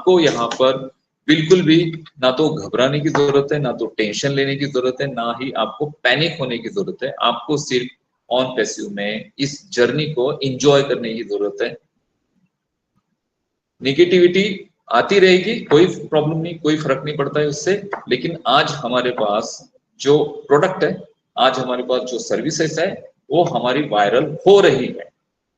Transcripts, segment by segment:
आपको यहाँ पर बिल्कुल भी ना तो घबराने की जरूरत है, ना तो टेंशन लेने की जरूरत है, ना ही आपको पैनिक होने की जरूरत है। आपको सिर्फ ऑन पैसिव में इस जर्नी को एंजॉय करने की जरूरत है। नेगेटिविटी आती रहेगी, कोई प्रॉब्लम नहीं, कोई फर्क नहीं पड़ता है उससे, लेकिन आज हमारे पास जो प्रोडक्ट है, आज हमारे पास जो सर्विसेज है, वो हमारी वायरल हो रही है।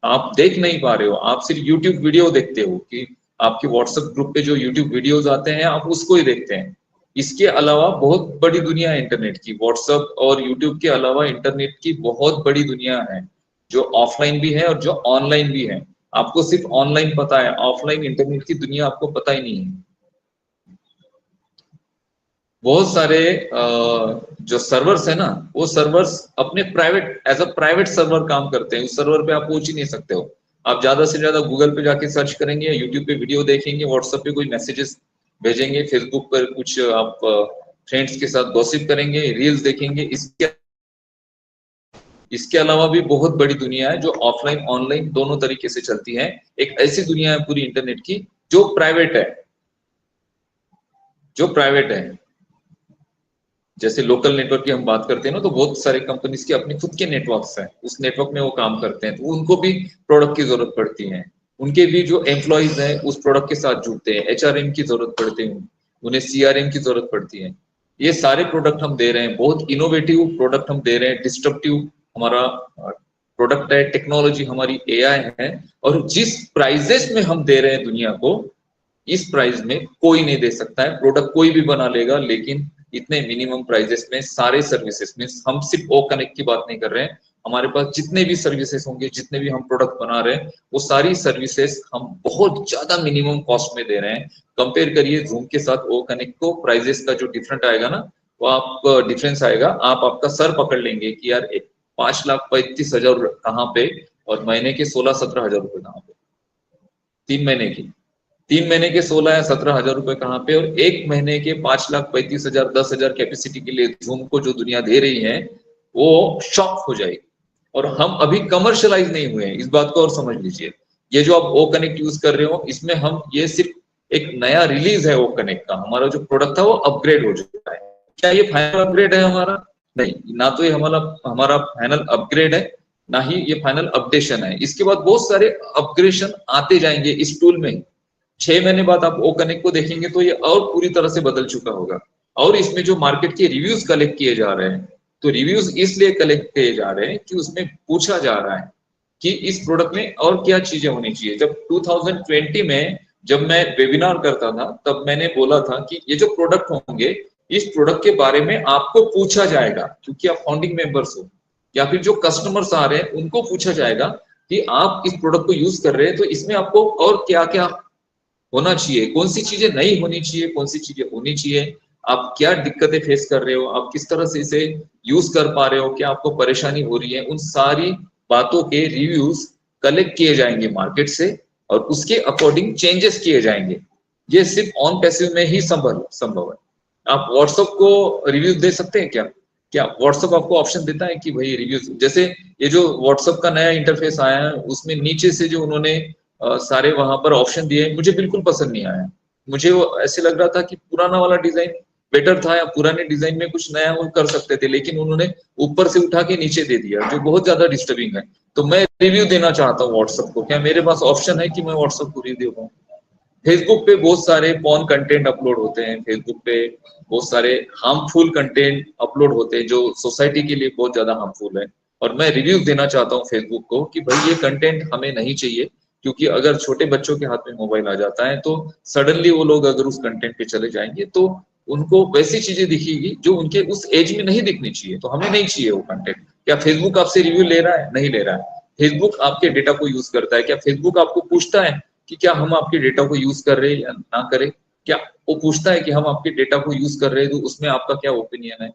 आप देख नहीं पा रहे हो, आप सिर्फ यूट्यूब वीडियो देखते हो कि आपके व्हाट्सएप ग्रुप पे जो यूट्यूब वीडियोस आते हैं आप उसको ही देखते हैं। इसके अलावा बहुत बड़ी दुनिया है इंटरनेट की। व्हाट्सएप और यूट्यूब के अलावा इंटरनेट की बहुत बड़ी दुनिया है, जो ऑफलाइन भी है और जो ऑनलाइन भी है। आपको सिर्फ ऑनलाइन पता है, ऑफलाइन इंटरनेट की दुनिया आपको पता ही नहीं है। बहुत सारे जो सर्वर्स है ना, वो सर्वर्स अपने private as a private server काम करते हैं। उस सर्वर पे आप पहुंच ही नहीं सकते हो। आप ज्यादा से ज्यादा गूगल पे जाके सर्च करेंगे या यूट्यूब पे वीडियो देखेंगे, व्हाट्सएप पे कोई मैसेजेस भेजेंगे, फेसबुक पर कुछ आप फ्रेंड्स के साथ गॉसिप करेंगे, रील्स देखेंगे। इसके अलावा भी बहुत बड़ी दुनिया है जो ऑफलाइन ऑनलाइन दोनों तरीके से चलती है। एक ऐसी दुनिया है पूरी इंटरनेट की जो प्राइवेट है, जो प्राइवेट है। जैसे लोकल नेटवर्क की हम बात करते हैं ना, तो बहुत सारे कंपनीज के अपने खुद के नेटवर्क्स हैं, उस नेटवर्क में वो काम करते हैं, तो उनको भी प्रोडक्ट की जरूरत पड़ती है। उनके भी जो एम्प्लॉइज हैं उस प्रोडक्ट के साथ जुड़ते हैं, एचआरएम की जरूरत पड़ती है, उन्हें सीआरएम की जरूरत पड़ती है। ये सारे प्रोडक्ट हम दे रहे हैं, बहुत इनोवेटिव प्रोडक्ट हम दे रहे हैं, डिस्ट्रप्टिव हमारा प्रोडक्ट है, टेक्नोलॉजी हमारी एआई है। और जिस प्राइजेस में हम दे रहे हैं दुनिया को, इस प्राइस में कोई नहीं दे सकता है। प्रोडक्ट कोई भी बना लेगा, लेकिन इतने मिनिमम प्राइजेस में सारे सर्विसेज में, हम सिर्फ ओ कनेक्ट की बात नहीं कर रहे हैं, हमारे पास जितने भी सर्विसेज होंगे, जितने भी हम प्रोडक्ट बना रहे हैं, वो सारी सर्विसेज हम बहुत ज्यादा मिनिमम कॉस्ट में दे रहे हैं। कंपेयर करिए जूम के साथ ओ कनेक्ट को, प्राइजेस का जो डिफरेंट आएगा ना, वो आप डिफरेंस आएगा, आप आपका सर पकड़ लेंगे कि यार 5,35,000 कहाँ पे, और महीने के 16-17 हजार रुपए कहाँ पे, 3 महीने की, 3 महीने के 16 या 17 हजार रुपए कहाँ पे, और एक महीने के 5,35,000 10,000 कैपेसिटी के लिए जूम को जो दुनिया दे रही है, वो शॉक हो जाएगी। और हम अभी कमर्शलाइज नहीं हुए हैं, इस बात को और समझ लीजिए। ये जो आप ओ कनेक्ट यूज कर रहे हो, इसमें हम, ये सिर्फ एक नया रिलीज है ओ कनेक्ट का। हमारा जो प्रोडक्ट था वो अपग्रेड हो चुका है। क्या ये फाइनल अपग्रेड है हमारा? नहीं, ना तो ये हमारा हमारा फाइनल अपग्रेड है, ना ही ये फाइनल अपडेशन है। इसके बाद बहुत सारे अपग्रेडेशन आते जाएंगे इस टूल में। 6 महीने बाद आप ओ कनेक्ट को देखेंगे तो ये और पूरी तरह से बदल चुका होगा। और इसमें जो मार्केट के रिव्यूज कलेक्ट किए जा रहे हैं, तो रिव्यूज इसलिए कलेक्ट किए जा रहे हैं कि उसमें पूछा जा रहा है कि इस प्रोडक्ट में और क्या चीजें होनी चाहिए। जब 2020 में जब मैं वेबिनार करता था, तब मैंने बोला था कि ये जो प्रोडक्ट होंगे, इस प्रोडक्ट के बारे में आपको पूछा जाएगा, क्योंकि आप फाउंडिंग मेंबर्स हो, या फिर जो कस्टमर्स आ रहे हैं उनको पूछा जाएगा कि आप इस प्रोडक्ट को यूज कर रहे हैं तो इसमें आपको और क्या क्या होना चाहिए, कौन सी चीजें नहीं होनी चाहिए, कौन सी चीजें होनी चाहिए, आप क्या दिक्कतें फेस कर रहे हो, आप किस तरह से इसे यूज कर पा रहे हो, क्या आपको परेशानी हो रही है। उन सारी बातों के रिव्यूज कलेक्ट किए जाएंगे मार्केट से, और उसके अकॉर्डिंग चेंजेस किए जाएंगे। ये सिर्फ ऑन पैसिव में ही संभव है। आप व्हाट्सएप को रिव्यूज दे सकते हैं क्या? क्या व्हाट्सएप आपको ऑप्शन देता है कि भाई रिव्यूज, जैसे ये जो व्हाट्सएप का नया इंटरफेस आया है, उसमें नीचे से जो उन्होंने सारे वहां पर ऑप्शन दिए, मुझे बिल्कुल पसंद नहीं आया। मुझे वो ऐसे लग रहा था कि पुराना वाला डिजाइन बेटर था, या पुराने डिजाइन में कुछ नया वो कर सकते थे, लेकिन उन्होंने ऊपर से उठा के नीचे दे दिया, जो बहुत ज्यादा डिस्टर्बिंग है। तो मैं रिव्यू देना चाहता हूँ व्हाट्सएप को, क्या मेरे पास ऑप्शन है कि मैं व्हाट्सएप को रिव्यू दूं? फेसबुक पे बहुत सारे पॉर्न कंटेंट अपलोड होते हैं, फेसबुक पे बहुत सारे हार्मफुल कंटेंट अपलोड होते हैं जो सोसाइटी के लिए बहुत ज्यादा हार्मफुल है। और मैं रिव्यू देना चाहता हूँ फेसबुक को कि भाई ये कंटेंट हमें नहीं चाहिए, क्योंकि अगर छोटे बच्चों के हाथ में मोबाइल आ जाता है तो सडनली वो लोग अगर उस कंटेंट पे चले जाएंगे तो उनको वैसी चीजें दिखेगी जो उनके उस एज में नहीं दिखनी चाहिए, तो हमें नहीं चाहिए वो कंटेंट। क्या फेसबुक आपसे रिव्यू ले रहा है? नहीं ले रहा है। फेसबुक आपके डेटा को यूज करता है। क्या फेसबुक आपको पूछता है कि क्या हम आपके डेटा को यूज कर रहे हैं या ना करें? क्या वो पूछता है कि हम आपके डेटा को यूज कर रहे हैं तो उसमें आपका क्या ओपिनियन है?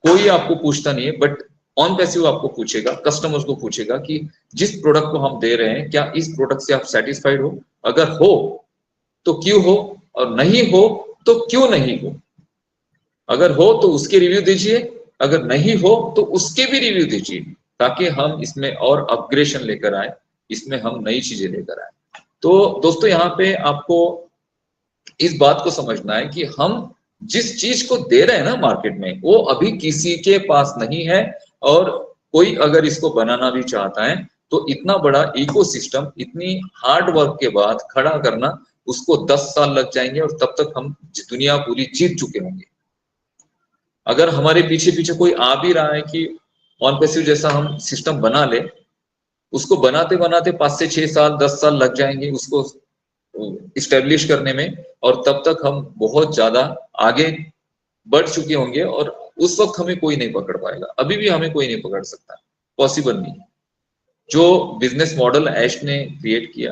कोई आपको पूछता नहीं है। बट ऑन पैसिव आपको पूछेगा, कस्टमर्स को पूछेगा कि जिस प्रोडक्ट को हम दे रहे हैं, क्या इस प्रोडक्ट से आप सेटिस्फाइड हो? अगर हो तो क्यों हो, और नहीं हो तो क्यों नहीं हो। अगर हो तो उसके रिव्यू दीजिए, अगर नहीं हो तो उसके भी रिव्यू दीजिए, ताकि हम इसमें और अपग्रेडेशन लेकर आए, इसमें हम नई चीजें लेकर आए। तो दोस्तों यहाँ पे आपको इस बात को समझना है कि हम जिस चीज को दे रहे हैं ना मार्केट में, वो अभी किसी के पास नहीं है। और कोई अगर इसको बनाना भी चाहता है तो इतना बड़ा इकोसिस्टम इतनी हार्ड वर्क के बाद खड़ा करना, उसको 10 साल लग जाएंगे और तब तक हम दुनिया पूरी जीत चुके होंगे। अगर हमारे पीछे पीछे कोई आ भी रहा है कि ऑन पैसिव जैसा हम सिस्टम बना ले, उसको बनाते बनाते 5 से 6 साल 10 साल लग जाएंगे उसको इस्टेब्लिश करने में। और तब तक हम बहुत ज्यादा आगे बढ़ चुके होंगे और उस वक्त हमें कोई नहीं पकड़ पाएगा। अभी भी हमें कोई नहीं पकड़ सकता, पॉसिबल नहीं। जो बिजनेस मॉडल ऐश ने क्रिएट किया,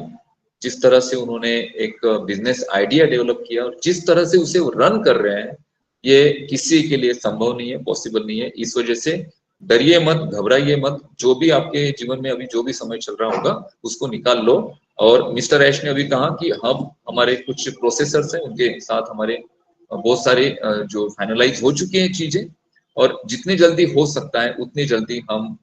जिस तरह से उन्होंने एक बिजनेस आइडिया डेवलप किया और जिस तरह से उसे रन कर रहे हैं, ये किसी के लिए संभव नहीं है, पॉसिबल नहीं है। इस वजह से डरिए मत, घबराइए मत। जो भी आपके जीवन में अभी जो भी समय चल रहा होगा उसको निकाल लो। और मिस्टर ऐश ने अभी कहा कि हम हमारे कुछ प्रोसेसर्स हैं, उनके साथ हमारे बहुत सारे जो फाइनलाइज हो चुकी हैं चीजें, और जितनी जल्दी हो सकता है उतनी जल्दी हम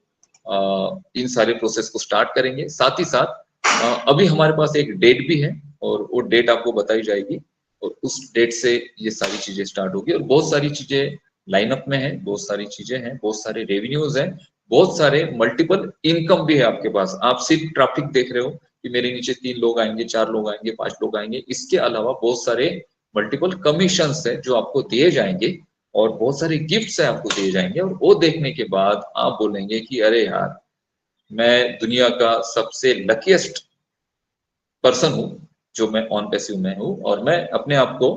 इन सारे प्रोसेस को स्टार्ट करेंगे। साथ ही साथ अभी हमारे पास एक डेट भी है और वो डेट आपको बताई जाएगी, और उस डेट से ये सारी चीजें स्टार्ट होगी। और बहुत सारी चीजें लाइनअप में है, बहुत सारी चीजें हैं, बहुत सारे रेवेन्यूज हैं, बहुत सारे मल्टीपल इनकम भी है आपके पास। आप सिर्फ ट्रैफिक देख रहे हो कि मेरे नीचे 3 लोग आएंगे, 4 लोग आएंगे, 5 लोग आएंगे। इसके अलावा बहुत सारे मल्टीपल कमीशंस है जो आपको दिए जाएंगे, और बहुत सारे गिफ्ट्स है आपको दिए जाएंगे। और वो देखने के बाद आप बोलेंगे कि अरे यार, मैं दुनिया का सबसे लकीएस्ट पर्सन हूँ जो मैं ऑन पैसिव में हूँ। और मैं अपने आप को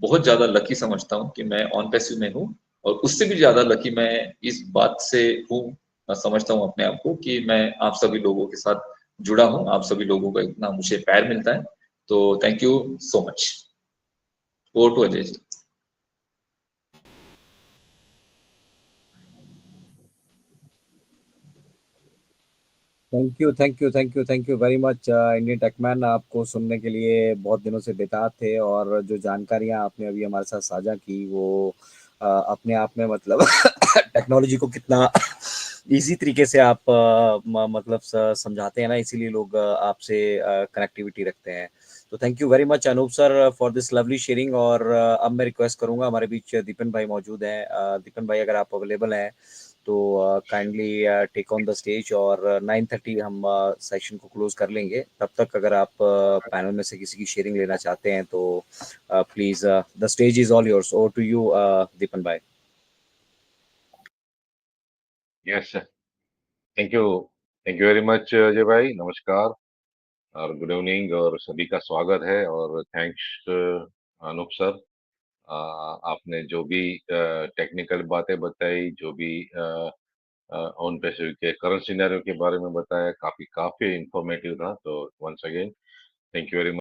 बहुत ज्यादा लकी समझता हूँ कि मैं ऑन पैसिव में हूँ। और उससे भी ज्यादा लकी मैं इस बात से हूँ, मैं समझता हूँ अपने आप को कि मैं आप सभी लोगों के साथ जुड़ा हूँ, आप सभी लोगों का इतना मुझे प्यार मिलता है। तो thank you so much. Over to Ajay ji. Thank you, thank you, thank you, thank you very much Indian Techman. आपको सुनने के लिए बहुत दिनों से बेताब थे, और जो जानकारियां आपने अभी हमारे साथ साझा की वो अपने आप में मतलब टेक्नोलॉजी को कितना इजी तरीके से आप मतलब समझाते हैं ना, इसीलिए लोग आपसे कनेक्टिविटी रखते हैं। तो thank you very much Anoop sir for this lovely sharing. और अब मैं रिक्वेस्ट करूंगा, हमारे बीच दीपन भाई मौजूद हैं। दीपन भाई, अगर आप अवेलेबल हैं तो kindly take on the stage, और 9:30 हम सेशन को क्लोज कर लेंगे। तब तक अगर आप पैनल में से किसी की शेयरिंग लेना चाहते हैं तो please, the stage is all yours. Over to you Deepan भाई। Yes sir. Thank you. Thank you very much Ajay भाई। नमस्कार और गुड इवनिंग, और सभी का स्वागत है। और थैंक्स अनूप सर। आपने जो भी टेक्निकल बातें बताई, जो भी ऑन पैसिव के करंट सिनेरियो के बारे में बताया, काफी काफी इंफॉर्मेटिव था। तो once again thank you very much.